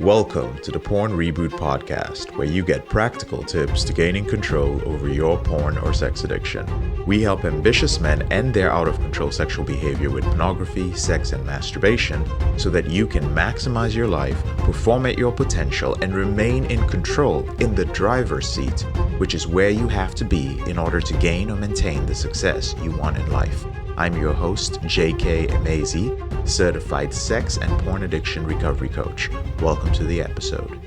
Welcome to the Porn Reboot podcast, where you get practical tips to gaining control over your porn or sex addiction. We help ambitious men end their out-of-control sexual behavior with pornography, sex, and masturbation so that you can maximize your life, perform at your potential, and remain in control in the driver's seat, which is where you have to be in order to gain or maintain the success you want in life. I'm your host, J.K. Emezi, certified sex and porn addiction recovery coach. Welcome to the episode.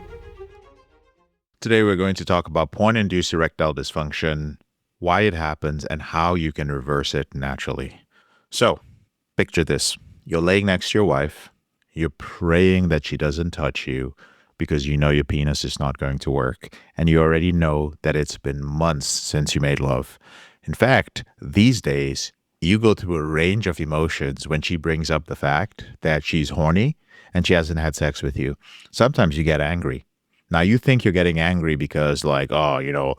Today we're going to talk about porn-induced erectile dysfunction, why it happens, and how you can reverse it naturally. So, picture this. You're laying next to your wife. You're praying that she doesn't touch you because you know your penis is not going to work, and you already know that it's been months since you made love. In fact, these days, you go through a range of emotions when she brings up the fact that she's horny and she hasn't had sex with you. Sometimes you get angry. Now, you think you're getting angry because I don't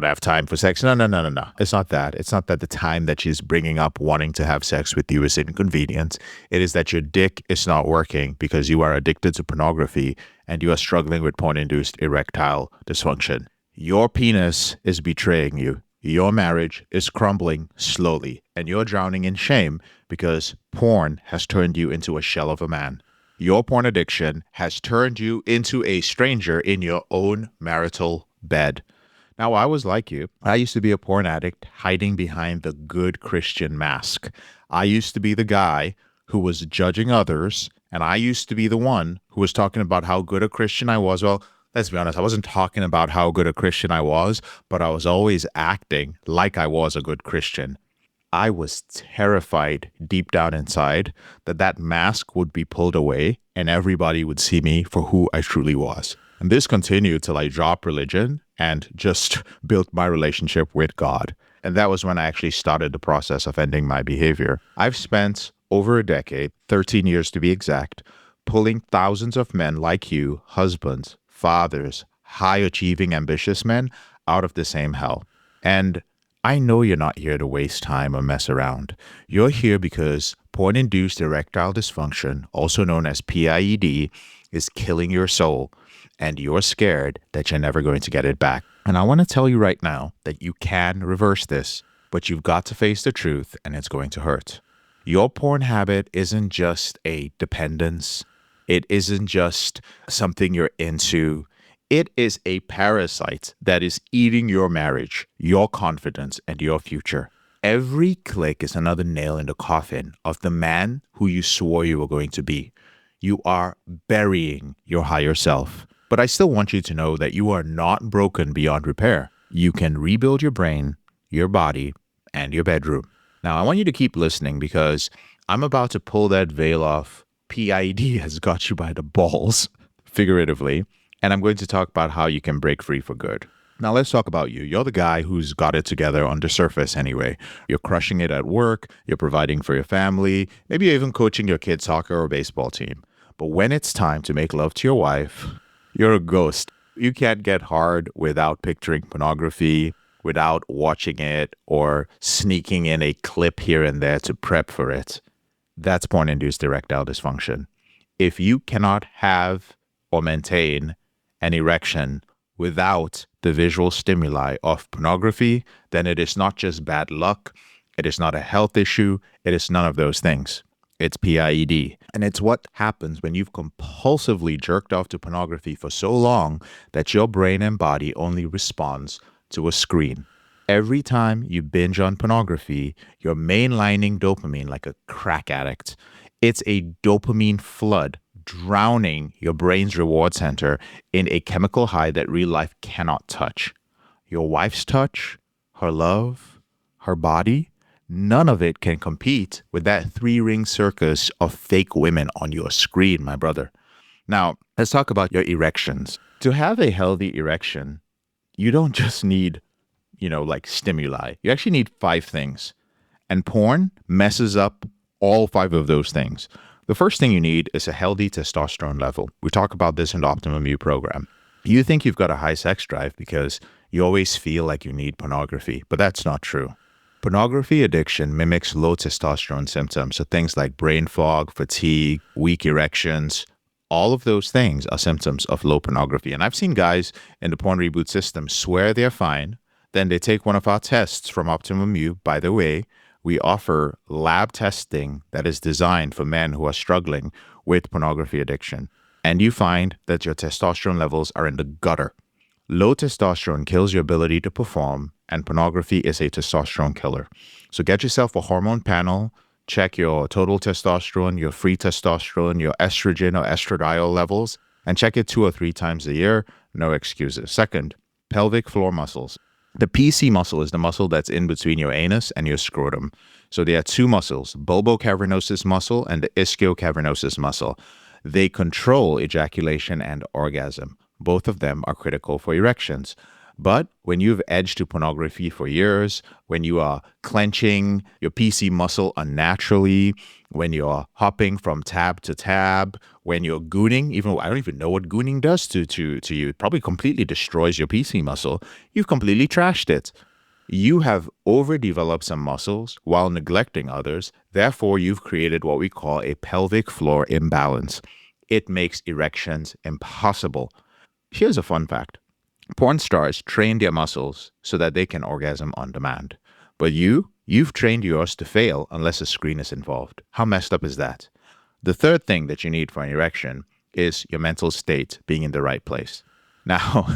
have time for sex. No. It's not that. It's not that the time that she's bringing up wanting to have sex with you is inconvenient. It is that your dick is not working because you are addicted to pornography and you are struggling with porn-induced erectile dysfunction. Your penis is betraying you. Your marriage is crumbling slowly, and you're drowning in shame because porn has turned you into a shell of a man. Your porn addiction has turned you into a stranger in your own marital bed. Now, I was like you. I used to be a porn addict hiding behind the good Christian mask. I used to be the guy who was judging others, and I used to be the one who was talking about how good a Christian I was. Well, let's be honest, I wasn't talking about how good a Christian I was, but I was always acting like I was a good Christian. I was terrified deep down inside that mask would be pulled away and everybody would see me for who I truly was. And this continued till I dropped religion and just built my relationship with God. And that was when I actually started the process of ending my behavior. I've spent over a decade, 13 years to be exact, pulling thousands of men like you, husbands, fathers, high-achieving, ambitious men out of the same hell. And I know you're not here to waste time or mess around. You're here because porn-induced erectile dysfunction, also known as PIED, is killing your soul, and you're scared that you're never going to get it back. And I want to tell you right now that you can reverse this, but you've got to face the truth, and it's going to hurt. Your porn habit isn't just a dependence. It isn't just something you're into. It is a parasite that is eating your marriage, your confidence, and your future. Every click is another nail in the coffin of the man who you swore you were going to be. You are burying your higher self. But I still want you to know that you are not broken beyond repair. You can rebuild your brain, your body, and your bedroom. Now, I want you to keep listening because I'm about to pull that veil off. PIED has got you by the balls, figuratively, and I'm going to talk about how you can break free for good. Now, let's talk about you. You're the guy who's got it together on the surface anyway. You're crushing it at work, you're providing for your family, maybe you're even coaching your kids' soccer or baseball team. But when it's time to make love to your wife, you're a ghost. You can't get hard without picturing pornography, without watching it, or sneaking in a clip here and there to prep for it. That's porn-induced erectile dysfunction. If you cannot have or maintain an erection without the visual stimuli of pornography, then it is not just bad luck, it is not a health issue, it is none of those things. It's PIED. And it's what happens when you've compulsively jerked off to pornography for so long that your brain and body only responds to a screen. Every time you binge on pornography, you're mainlining dopamine like a crack addict. It's a dopamine flood drowning your brain's reward center in a chemical high that real life cannot touch. Your wife's touch, her love, her body, none of it can compete with that three-ring circus of fake women on your screen, my brother. Now, let's talk about your erections. To have a healthy erection, you don't just need stimuli. You actually need 5 things. And porn messes up all 5 of those things. The first thing you need is a healthy testosterone level. We talk about this in the Optimum You program. You think you've got a high sex drive because you always feel like you need pornography, but that's not true. Pornography addiction mimics low testosterone symptoms, so things like brain fog, fatigue, weak erections, All of those things are symptoms of low pornography. And I've seen guys in the porn reboot system swear they're fine. Then they take one of our tests from Optimum U. By the way, we offer lab testing that is designed for men who are struggling with pornography addiction. And you find that your testosterone levels are in the gutter. Low testosterone kills your ability to perform, and pornography is a testosterone killer. So get yourself a hormone panel, check your total testosterone, your free testosterone, your estrogen or estradiol levels, and check it 2 or 3 times a year. No excuses. Second, pelvic floor muscles. The PC muscle is the muscle that's in between your anus and your scrotum. So there are 2 muscles, bulbocavernosus muscle and the ischiocavernosus muscle. They control ejaculation and orgasm. Both of them are critical for erections. But when you've edged to pornography for years, when you are clenching your PC muscle unnaturally, when you're hopping from tab to tab, when you're gooning, even I don't even know what gooning does to you. It probably completely destroys your PC muscle. You've completely trashed it. You have overdeveloped some muscles while neglecting others. Therefore, you've created what we call a pelvic floor imbalance. It makes erections impossible. Here's a fun fact. Porn stars train their muscles so that they can orgasm on demand. But you've trained yours to fail unless a screen is involved. How messed up is that? The third thing that you need for an erection is your mental state being in the right place. Now,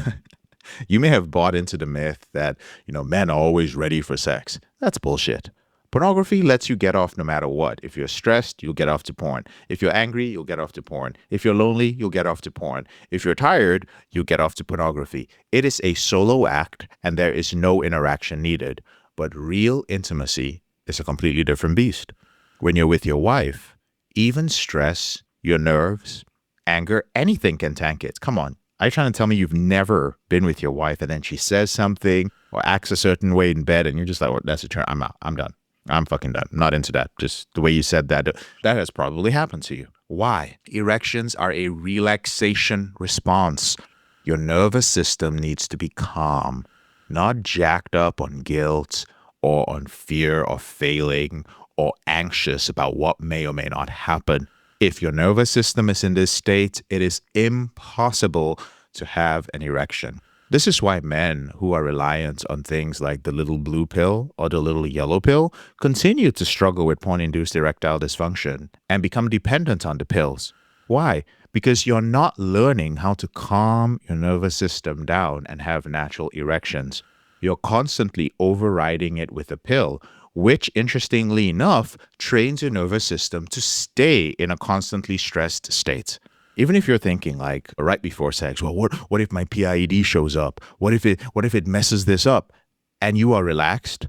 you may have bought into the myth that, men are always ready for sex. That's bullshit. Pornography lets you get off no matter what. If you're stressed, you'll get off to porn. If you're angry, you'll get off to porn. If you're lonely, you'll get off to porn. If you're tired, you'll get off to pornography. It is a solo act and there is no interaction needed. But real intimacy is a completely different beast. When you're with your wife, even stress, your nerves, anger, anything can tank it. Come on. Are you trying to tell me you've never been with your wife and then she says something or acts a certain way in bed and you're just like, well, that's a turn. I'm out. I'm done. I'm fucking done. I'm not into that. Just the way you said that, that has probably happened to you. Why? Erections are a relaxation response. Your nervous system needs to be calm, not jacked up on guilt or on fear of failing or anxious about what may or may not happen. If your nervous system is in this state, it is impossible to have an erection. This is why men who are reliant on things like the little blue pill or the little yellow pill continue to struggle with porn-induced erectile dysfunction and become dependent on the pills. Why? Because you're not learning how to calm your nervous system down and have natural erections. You're constantly overriding it with a pill, which, interestingly enough, trains your nervous system to stay in a constantly stressed state. Even if you're thinking like right before sex, well, what if my PIED shows up? What if it messes this up? And you are relaxed,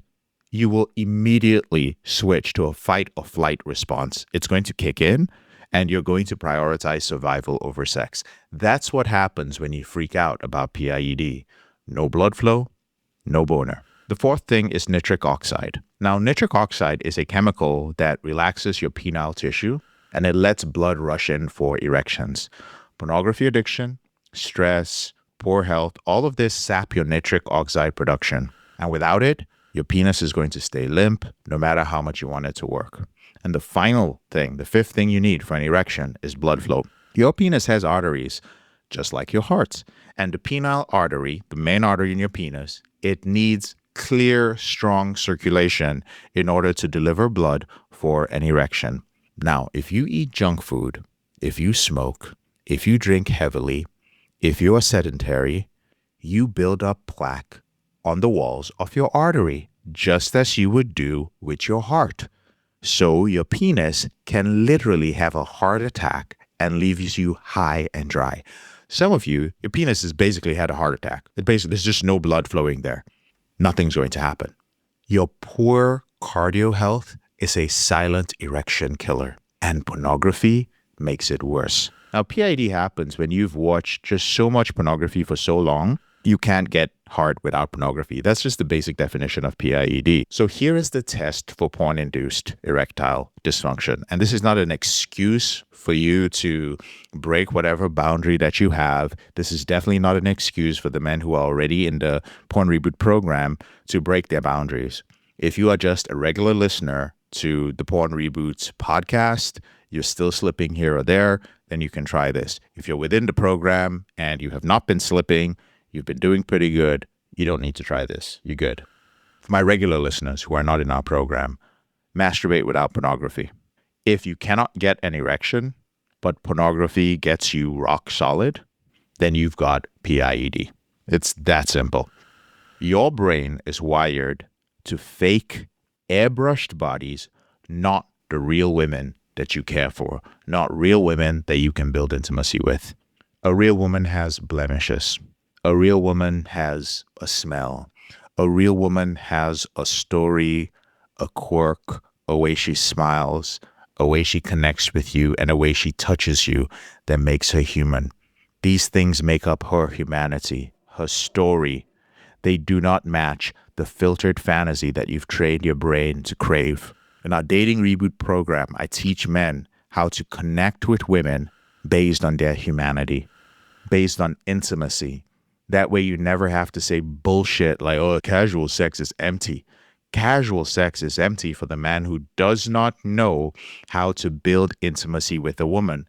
you will immediately switch to a fight or flight response. It's going to kick in and you're going to prioritize survival over sex. That's what happens when you freak out about PIED. No blood flow, no boner. The fourth thing is nitric oxide. Now, nitric oxide is a chemical that relaxes your penile tissue and it lets blood rush in for erections. Pornography addiction, stress, poor health, all of this sap your nitric oxide production. And without it, your penis is going to stay limp no matter how much you want it to work. And the final thing, the fifth thing you need for an erection is blood flow. Your penis has arteries, just like your heart. And the penile artery, the main artery in your penis, it needs clear, strong circulation in order to deliver blood for an erection. Now, if you eat junk food, if you smoke, if you drink heavily, if you are sedentary, you build up plaque on the walls of your artery, just as you would do with your heart. So your penis can literally have a heart attack and leaves you high and dry. Some of you, your penis has basically had a heart attack. There's just no blood flowing there. Nothing's going to happen. Your poor cardio health is a silent erection killer, and pornography makes it worse. Now, PID happens when you've watched just so much pornography for so long, you can't get hard without pornography. That's just the basic definition of PIED. So here is the test for porn-induced erectile dysfunction. And this is not an excuse for you to break whatever boundary that you have. This is definitely not an excuse for the men who are already in the Porn Reboot program to break their boundaries. If you are just a regular listener to the Porn Reboot podcast, you're still slipping here or there, then you can try this. If you're within the program and you have not been slipping, you've been doing pretty good, you don't need to try this. You're good. For my regular listeners who are not in our program, masturbate without pornography. If you cannot get an erection, but pornography gets you rock solid, then you've got PIED. It's that simple. Your brain is wired to fake, airbrushed bodies, not the real women that you care for, not real women that you can build intimacy with. A real woman has blemishes. A real woman has a smell. A real woman has a story, a quirk, a way she smiles, a way she connects with you, and a way she touches you that makes her human. These things make up her humanity, her story. They do not match the filtered fantasy that you've trained your brain to crave. In our Dating Reboot program, I teach men how to connect with women based on their humanity, based on intimacy. That way you never have to say bullshit like, oh, casual sex is empty. Casual sex is empty for the man who does not know how to build intimacy with a woman.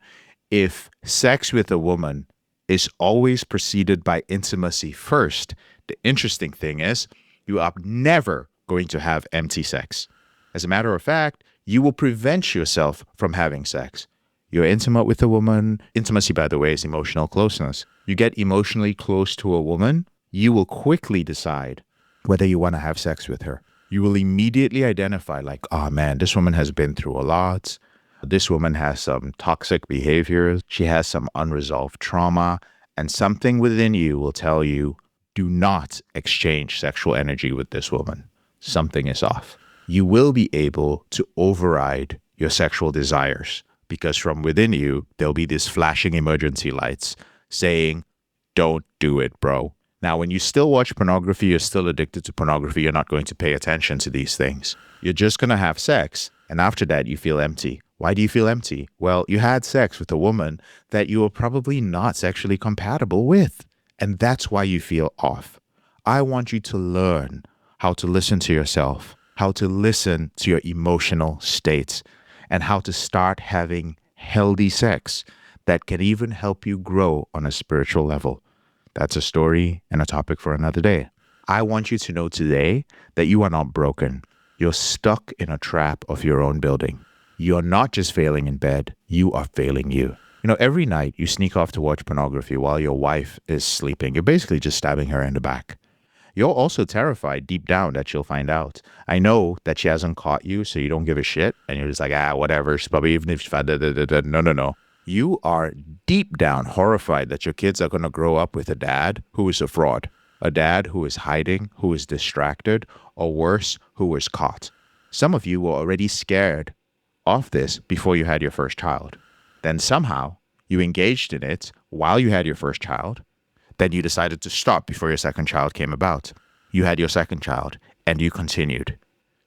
If sex with a woman is always preceded by intimacy first, the interesting thing is you are never going to have empty sex. As a matter of fact, you will prevent yourself from having sex. You're intimate with a woman. Intimacy, by the way, is emotional closeness. You get emotionally close to a woman, you will quickly decide whether you want to have sex with her. You will immediately identify like, oh man, this woman has been through a lot. This woman has some toxic behaviors. She has some unresolved trauma. And something within you will tell you, do not exchange sexual energy with this woman. Something is off. You will be able to override your sexual desires because from within you, there'll be these flashing emergency lights saying, don't do it, bro. Now, when you still watch pornography, you're still addicted to pornography, you're not going to pay attention to these things. You're just going to have sex. And after that, you feel empty. Why do you feel empty? Well, you had sex with a woman that you were probably not sexually compatible with. And that's why you feel off. I want you to learn how to listen to yourself, how to listen to your emotional states, and how to start having healthy sex that can even help you grow on a spiritual level. That's a story and a topic for another day. I want you to know today that you are not broken. You're stuck in a trap of your own building. You're not just failing in bed, you are failing you. You know, every night you sneak off to watch pornography while your wife is sleeping. You're basically just stabbing her in the back. You're also terrified deep down that she'll find out. I know that she hasn't caught you, so you don't give a shit. And you're just like, whatever. She's probably even if she found no. You are deep down horrified that your kids are going to grow up with a dad who is a fraud. A dad who is hiding, who is distracted, or worse, who is caught. Some of you were already scared of this before you had your first child. Then somehow you engaged in it while you had your first child. Then you decided to stop before your second child came about. You had your second child and you continued.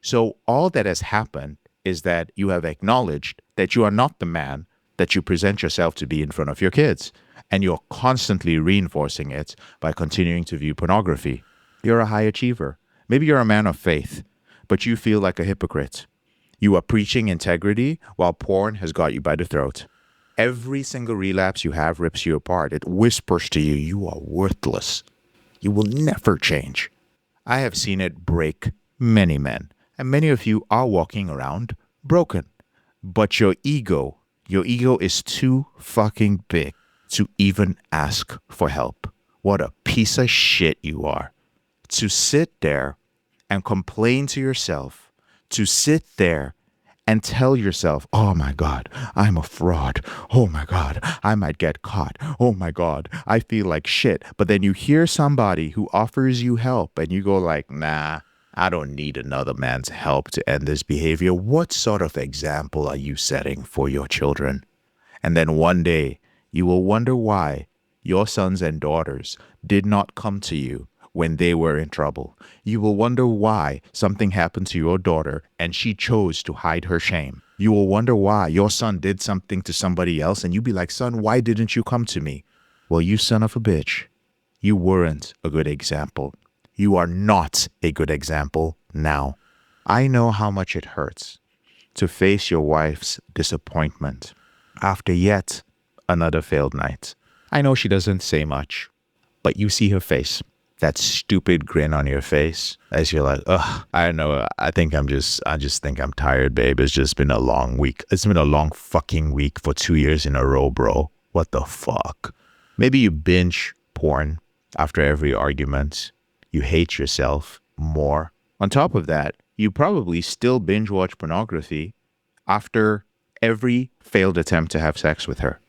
So all that has happened is that you have acknowledged that you are not the man that you present yourself to be in front of your kids. And you're constantly reinforcing it by continuing to view pornography. You're a high achiever. Maybe you're a man of faith, but you feel like a hypocrite. You are preaching integrity while porn has got you by the throat. Every single relapse you have rips you apart. It whispers to you, you are worthless. You will never change. I have seen it break many men, and many of you are walking around broken. But your ego is too fucking big to even ask for help. What a piece of shit you are. To sit there and complain to yourself, to sit there and tell yourself, oh my God, I'm a fraud. Oh my God, I might get caught. Oh my God, I feel like shit. But then you hear somebody who offers you help and you go like, nah, I don't need another man's help to end this behavior. What sort of example are you setting for your children? And then one day you will wonder why your sons and daughters did not come to you when they were in trouble. You will wonder why something happened to your daughter and she chose to hide her shame. You will wonder why your son did something to somebody else and you'd be like, son, why didn't you come to me? Well, you son of a bitch, you weren't a good example. You are not a good example now. I know how much it hurts to face your wife's disappointment after yet another failed night. I know she doesn't say much, but you see her face, that stupid grin on your face as you're like, ugh, I don't know. I just think I'm tired, babe. It's just been a long week. It's been a long fucking week for 2 years in a row, bro. What the fuck? Maybe you binge porn after every argument. You hate yourself more. On top of that, you probably still binge watch pornography after every failed attempt to have sex with her.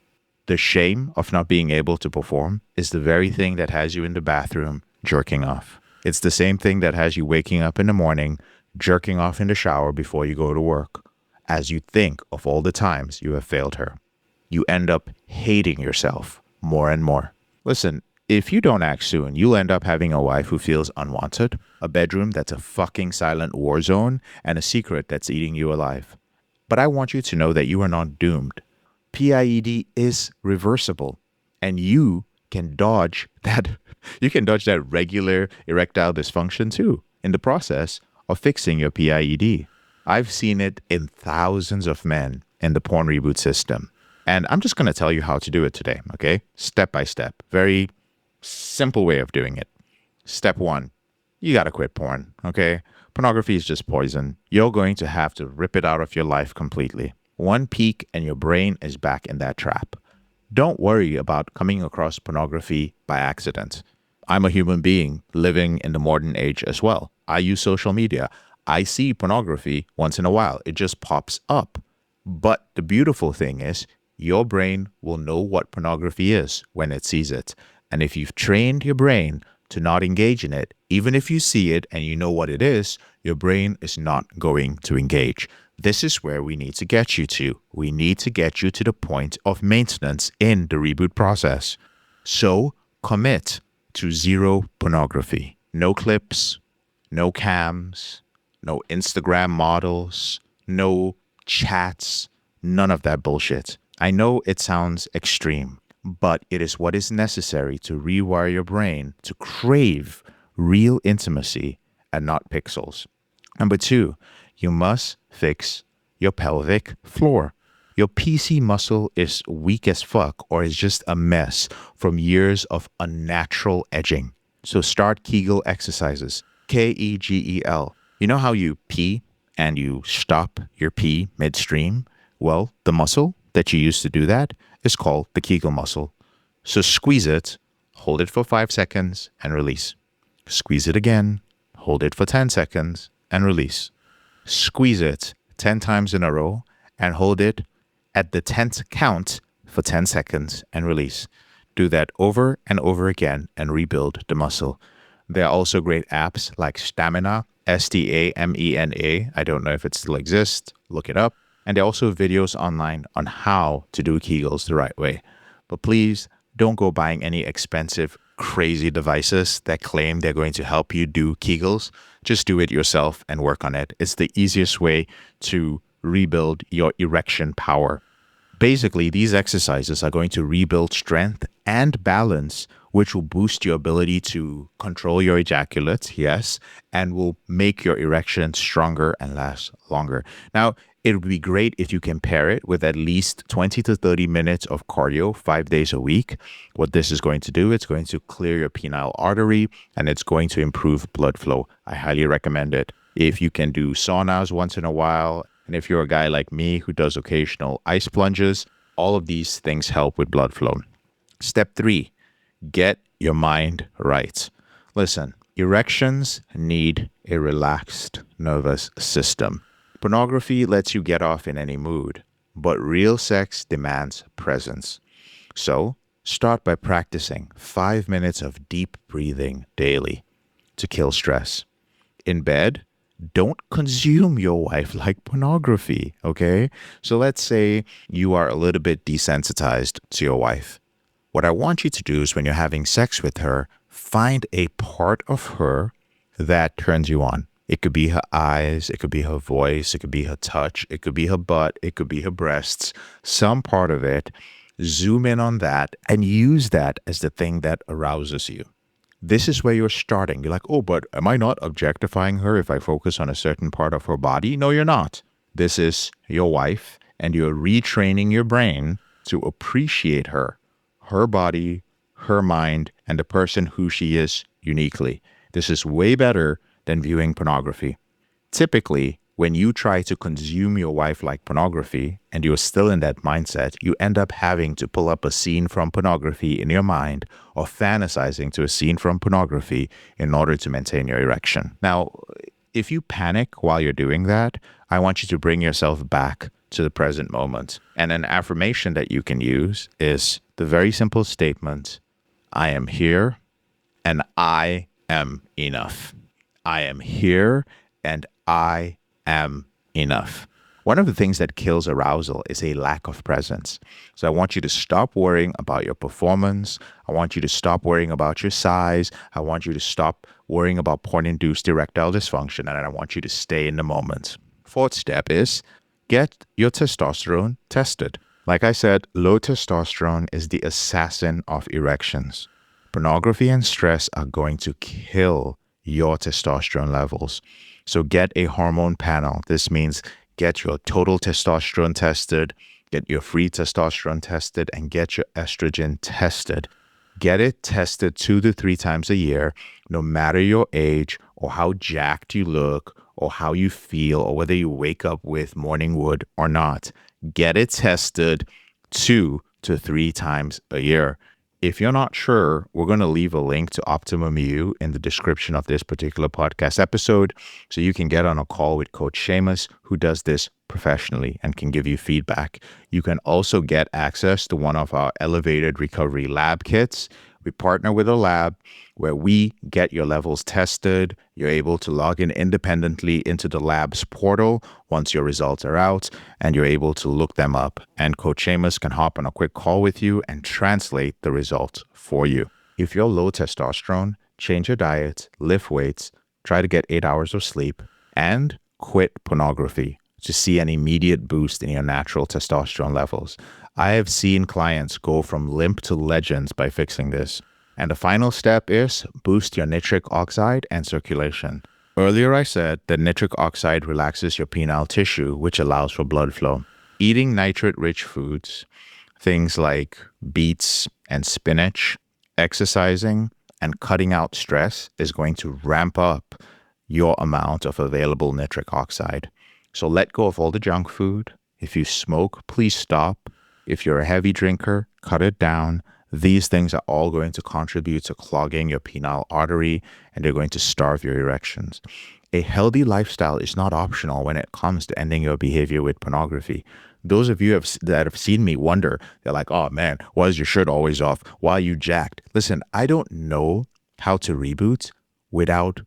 The shame of not being able to perform is the very thing that has you in the bathroom jerking off. It's the same thing that has you waking up in the morning, jerking off in the shower before you go to work, as you think of all the times you have failed her. You end up hating yourself more and more. Listen, if you don't act soon, you'll end up having a wife who feels unwanted, a bedroom that's a fucking silent war zone, and a secret that's eating you alive. But I want you to know that you are not doomed. PIED is reversible, and you can dodge that. You can dodge that regular erectile dysfunction too in the process of fixing your PIED. I've seen it in thousands of men in the porn reboot system, and I'm just going to tell you how to do it today, okay? Step by step. Very simple way of doing it. Step 1, you got to quit porn, okay? Pornography is just poison. You're going to have to rip it out of your life completely. One peek and your brain is back in that trap. Don't worry about coming across pornography by accident. I'm a human being living in the modern age as well. I use social media. I see pornography once in a while. It just pops up. But the beautiful thing is, your brain will know what pornography is when it sees it. And if you've trained your brain to not engage in it, even if you see it and you know what it is, your brain is not going to engage. This is where we need to get you to. We need to get you to the point of maintenance in the reboot process. So commit to zero pornography. No clips, no cams, no Instagram models, no chats, none of that bullshit. I know it sounds extreme, but it is what is necessary to rewire your brain to crave real intimacy and not pixels. Number 2, you must fix your pelvic floor. Your PC muscle is weak as fuck or is just a mess from years of unnatural edging. So start Kegel exercises. Kegel. You know how you pee and you stop your pee midstream? Well, the muscle that you use to do that is called the Kegel muscle. So squeeze it, hold it for 5 seconds, and release. Squeeze it again, hold it for 10 seconds, and release. Squeeze it 10 times in a row, and hold it at the 10th count for 10 seconds, and release. Do that over and over again and rebuild the muscle. There are also great apps like Stamina, Stamena. I don't know if it still exists. Look it up. And there are also videos online on how to do Kegels the right way. But please don't go buying any expensive, crazy devices that claim they're going to help you do Kegels. Just do it yourself and work on it. It's the easiest way to rebuild your erection power. Basically, these exercises are going to rebuild strength and balance, which will boost your ability to control your ejaculate, yes, and will make your erection stronger and last longer. Now, it would be great if you can pair it with at least 20 to 30 minutes of cardio 5 days a week. What this is going to do, it's going to clear your penile artery and it's going to improve blood flow. I highly recommend it. If you can do saunas once in a while, and if you're a guy like me who does occasional ice plunges, all of these things help with blood flow. Step 3, get your mind right. Listen, erections need a relaxed nervous system. Pornography lets you get off in any mood, but real sex demands presence. So, start by practicing 5 minutes of deep breathing daily to kill stress. In bed, don't consume your wife like pornography, okay? So let's say you are a little bit desensitized to your wife. What I want you to do is when you're having sex with her, find a part of her that turns you on. It could be her eyes, it could be her voice, it could be her touch, it could be her butt, it could be her breasts, some part of it. Zoom in on that and use that as the thing that arouses you. This is where you're starting. You're like, oh, but am I not objectifying her if I focus on a certain part of her body? No, you're not. This is your wife, and you're retraining your brain to appreciate her, her body, her mind, and the person who she is uniquely. This is way better than viewing pornography. Typically, when you try to consume your wife like pornography and you're still in that mindset, you end up having to pull up a scene from pornography in your mind or fantasizing to a scene from pornography in order to maintain your erection. Now, if you panic while you're doing that, I want you to bring yourself back to the present moment. And an affirmation that you can use is the very simple statement, I am here and I am enough. I am here and I am enough. One of the things that kills arousal is a lack of presence. So I want you to stop worrying about your performance. I want you to stop worrying about your size. I want you to stop worrying about porn-induced erectile dysfunction. And I want you to stay in the moment. Fourth step is get your testosterone tested. Like I said, low testosterone is the assassin of erections. Pornography and stress are going to kill your testosterone levels. So get a hormone panel. This means get your total testosterone tested, get your free testosterone tested, and get your estrogen tested. Get it tested 2 to 3 times a year, no matter your age or how jacked you look or how you feel or whether you wake up with morning wood or not. Get it tested 2 to 3 times a year. If you're not sure, we're going to leave a link to Optimum U in the description of this particular podcast episode so you can get on a call with Coach Seamus, who does this professionally and can give you feedback. You can also get access to one of our elevated recovery lab kits. We partner with a lab where we get your levels tested. You're able to log in independently into the lab's portal once your results are out, and you're able to look them up. And Coach Seamus can hop on a quick call with you and translate the results for you. If you're low testosterone, change your diet, lift weights, try to get 8 hours of sleep, and quit pornography to see an immediate boost in your natural testosterone levels. I have seen clients go from limp to legends by fixing this. And the final step is boost your nitric oxide and circulation. Earlier I said that nitric oxide relaxes your penile tissue, which allows for blood flow. Eating nitrate-rich foods, things like beets and spinach, exercising, and cutting out stress is going to ramp up your amount of available nitric oxide. So let go of all the junk food. If you smoke, please stop. If you're a heavy drinker, cut it down. These things are all going to contribute to clogging your penile artery, and they're going to starve your erections. A healthy lifestyle is not optional when it comes to ending your behavior with pornography. Those of you that have seen me wonder, they're like, oh man, why is your shirt always off? Why are you jacked? Listen, I don't know how to reboot without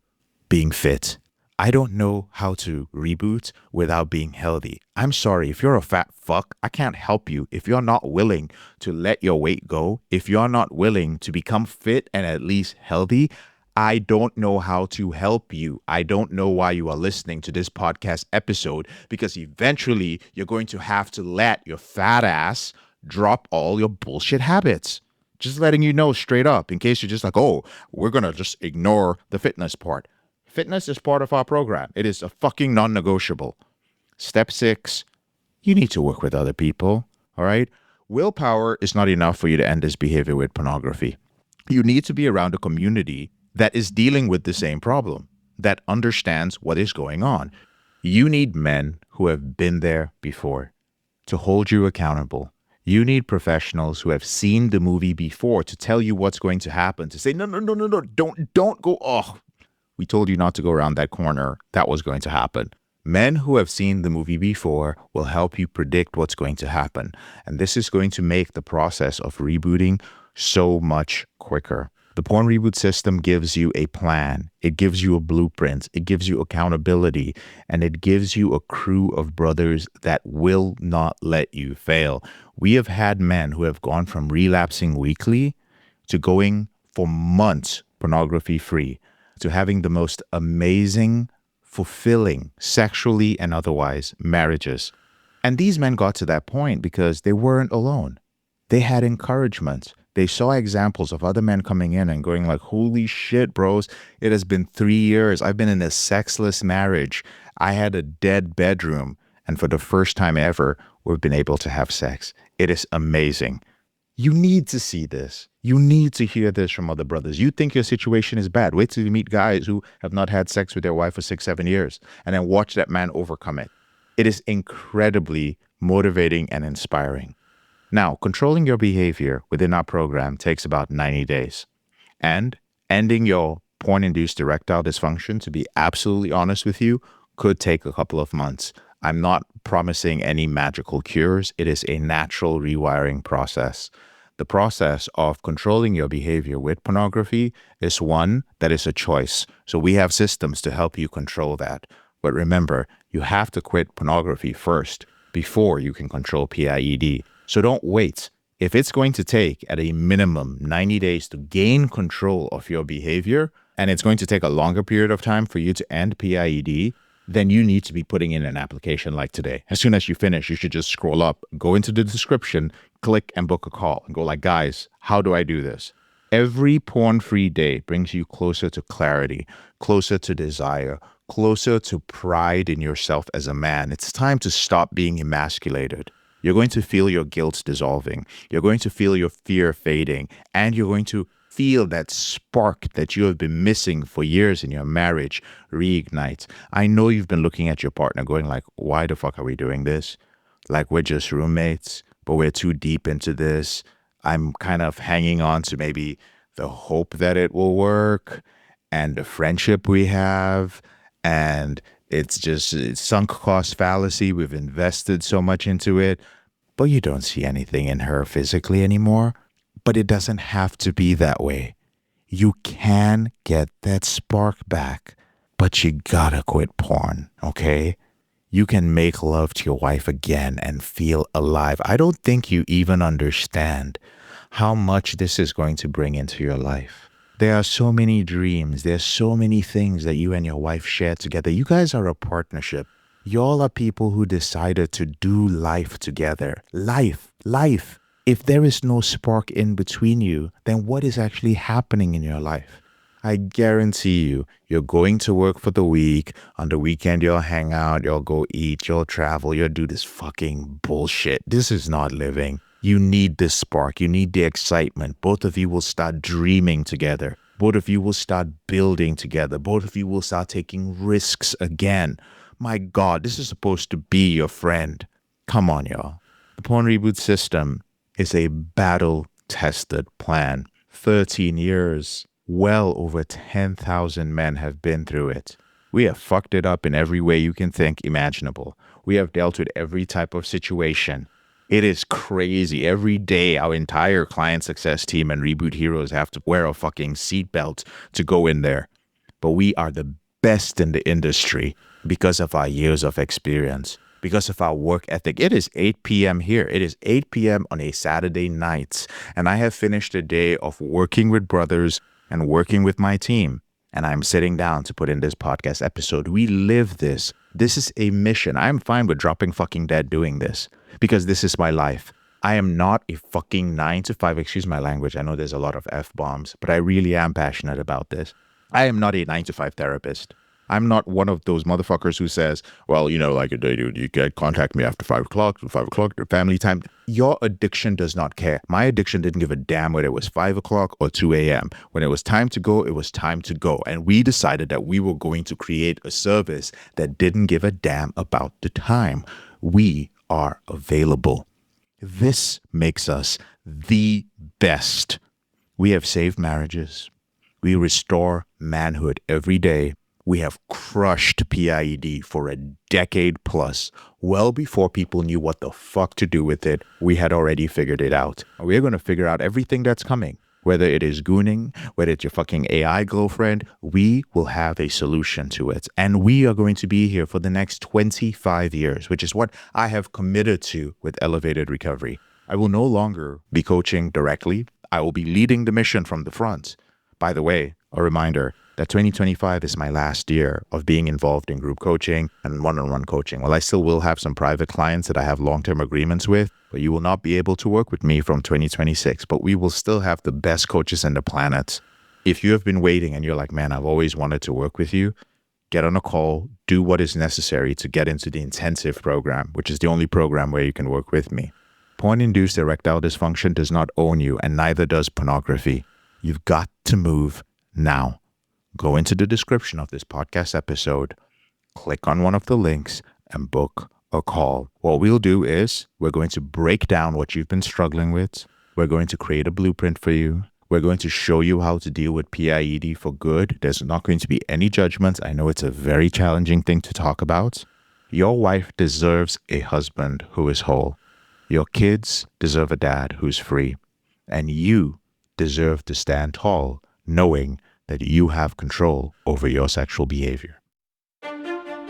being fit. I don't know how to reboot without being healthy. I'm sorry, if you're a fat fuck, I can't help you. If you're not willing to let your weight go, if you're not willing to become fit and at least healthy, I don't know how to help you. I don't know why you are listening to this podcast episode, because eventually you're going to have to let your fat ass drop all your bullshit habits. Just letting you know straight up, in case you're just like, oh, we're going to just ignore the fitness part. Fitness is part of our program. It is a fucking non-negotiable. Step 6, you need to work with other people, all right? Willpower is not enough for you to end this behavior with pornography. You need to be around a community that is dealing with the same problem, that understands what is going on. You need men who have been there before to hold you accountable. You need professionals who have seen the movie before to tell you what's going to happen, to say, no, don't go, oh, we told you not to go around that corner. That was going to happen. Men who have seen the movie before will help you predict what's going to happen. And this is going to make the process of rebooting so much quicker. The Porn Reboot system gives you a plan. It gives you a blueprint. It gives you accountability. And it gives you a crew of brothers that will not let you fail. We have had men who have gone from relapsing weekly to going for months pornography free, to having the most amazing, fulfilling, sexually and otherwise, marriages. And these men got to that point because they weren't alone. They had encouragement. They saw examples of other men coming in and going like, holy shit, bros, it has been 3 years. I've been in a sexless marriage. I had a dead bedroom. And for the first time ever, we've been able to have sex. It is amazing. You need to see this. You need to hear this from other brothers. You think your situation is bad. Wait till you meet guys who have not had sex with their wife for 6, 7 years and then watch that man overcome it. It is incredibly motivating and inspiring. Now, controlling your behavior within our program takes about 90 days. And ending your porn-induced erectile dysfunction, to be absolutely honest with you, could take a couple of months. I'm not promising any magical cures. It is a natural rewiring process. The process of controlling your behavior with pornography is one that is a choice. So we have systems to help you control that. But remember, you have to quit pornography first before you can control PIED. So don't wait. If it's going to take at a minimum 90 days to gain control of your behavior, and it's going to take a longer period of time for you to end PIED, then you need to be putting in an application like today. As soon as you finish, you should just scroll up, go into the description, click and book a call and go like, guys, how do I do this? Every porn-free day brings you closer to clarity, closer to desire, closer to pride in yourself as a man. It's time to stop being emasculated. You're going to feel your guilt dissolving. You're going to feel your fear fading. And you're going to feel that spark that you have been missing for years in your marriage reignite. I know you've been looking at your partner going like, why the fuck are we doing this? Like we're just roommates, but we're too deep into this. I'm kind of hanging on to maybe the hope that it will work and the friendship we have. And it's sunk cost fallacy. We've invested so much into it, but you don't see anything in her physically anymore. But it doesn't have to be that way. You can get that spark back, but you gotta quit porn, okay? You can make love to your wife again and feel alive. I don't think you even understand how much this is going to bring into your life. There are so many dreams. There's so many things that you and your wife share together. You guys are a partnership. Y'all are people who decided to do life together. Life. If there is no spark in between you, then what is actually happening in your life? I guarantee you, you're going to work for the week. On the weekend, you'll hang out, you'll go eat, you'll travel, you'll do this fucking bullshit. This is not living. You need this spark. You need the excitement. Both of you will start dreaming together. Both of you will start building together. Both of you will start taking risks again. My God, this is supposed to be your friend. Come on, y'all. The Porn Reboot system is a battle-tested plan. 13 years, well over 10,000 men have been through it. We have fucked it up in every way you can think imaginable. We have dealt with every type of situation. It is crazy. Every day, our entire client success team and Reboot heroes have to wear a fucking seatbelt to go in there. But we are the best in the industry because of our years of experience. Because of our work ethic. It is 8 p.m. here. It is 8 p.m. on a Saturday night. And I have finished a day of working with brothers and working with my team. And I'm sitting down to put in this podcast episode. We live this. This is a mission. I'm fine with dropping fucking dead doing this because this is my life. I am not a fucking 9 to 5. Excuse my language. I know there's a lot of F-bombs, but I really am passionate about this. I am not a 9 to 5 therapist. I'm not one of those motherfuckers who says, well, like you can contact me after 5 o'clock, family time. Your addiction does not care. My addiction didn't give a damn whether it was 5 o'clock or 2 a.m. When it was time to go, it was time to go. And we decided that we were going to create a service that didn't give a damn about the time. We are available. This makes us the best. We have saved marriages. We restore manhood every day. We have crushed PIED for a decade plus. Well before people knew what the fuck to do with it, we had already figured it out. We're going to figure out everything that's coming. Whether it is gooning, whether it's your fucking AI girlfriend, we will have a solution to it. And we are going to be here for the next 25 years, which is what I have committed to with Elevated Recovery. I will no longer be coaching directly. I will be leading the mission from the front. By the way, a reminder that 2025 is my last year of being involved in group coaching and one-on-one coaching. Well, I still will have some private clients that I have long-term agreements with, but you will not be able to work with me from 2026. But we will still have the best coaches on the planet. If you have been waiting and you're like, man, I've always wanted to work with you, get on a call, do what is necessary to get into the intensive program, which is the only program where you can work with me. Porn-induced erectile dysfunction does not own you, and neither does pornography. You've got to move now. Go into the description of this podcast episode, click on one of the links, and book a call. What we'll do is we're going to break down what you've been struggling with. We're going to create a blueprint for you. We're going to show you how to deal with PIED for good. There's not going to be any judgment. I know it's a very challenging thing to talk about. Your wife deserves a husband who is whole. Your kids deserve a dad who's free. And you deserve to stand tall, knowing that you have control over your sexual behavior.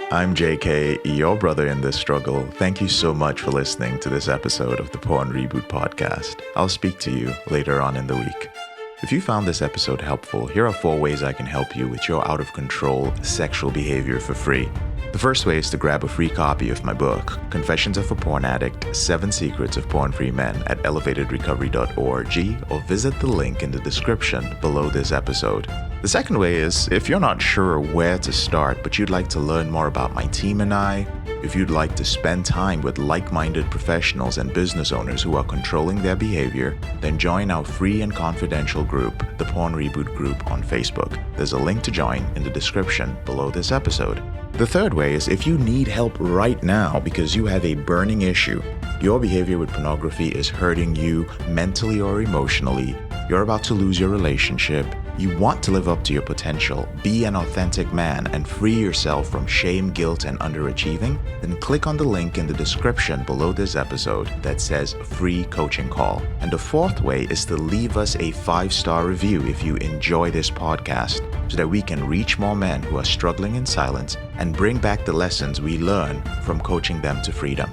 I'm JK, your brother in this struggle. Thank you so much for listening to this episode of the Porn Reboot podcast. I'll speak to you later on in the week. If you found this episode helpful, here are 4 ways I can help you with your out-of-control sexual behavior for free. The first way is to grab a free copy of my book, Confessions of a Porn Addict, 7 Secrets of Porn-Free Men at elevatedrecovery.org, or visit the link in the description below this episode. The second way is, if you're not sure where to start, but you'd like to learn more about my team and I, if you'd like to spend time with like-minded professionals and business owners who are controlling their behavior, then join our free and confidential group, the Porn Reboot group on Facebook. There's a link to join in the description below this episode. The third way is if you need help right now because you have a burning issue, your behavior with pornography is hurting you mentally or emotionally, you're about to lose your relationship, you want to live up to your potential, be an authentic man, and free yourself from shame, guilt, and underachieving, then click on the link in the description below this episode that says free coaching call. And the fourth way is to leave us a 5-star review if you enjoy this podcast, so that we can reach more men who are struggling in silence and bring back the lessons we learn from coaching them to freedom.